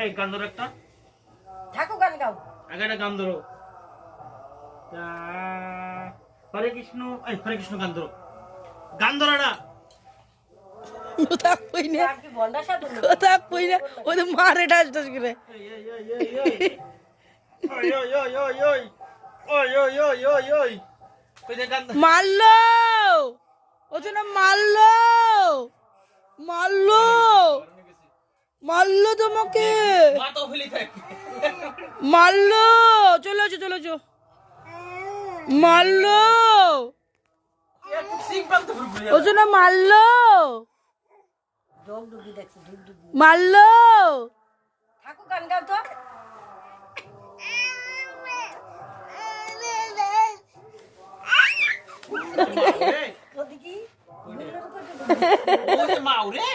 এই গান ধরো একটা। ঠাকুর গান গাও। আগে একটা গান ধরো। হরে কৃষ্ণ, এই হরে কৃষ্ণ গান ধরো। গান ধরো না। কথা কই না, আর কি বন্ডা সাধু? কথা কই না, ওই তো মারে ডাস ডাস করে। এই এই এই এই এই। ওই ওই ওই ওই ওই। ওই ওই ওই ওই ওই। কই দে গান। মারলো, ও তো না মারলো, মারলো, মারলো তোমাকে, মাথা ফেলি থাক। মারলো, চলে আসো চলে আসো, মারলো, একটু সিং পালতে ফুরফুরি। ও তো না মারলো, ডুব ডুবি দেখছি, ডুব ডুবি। মারলো, ঠাকুর গান গাও তো। ওদিকে ওই যে মাও রে।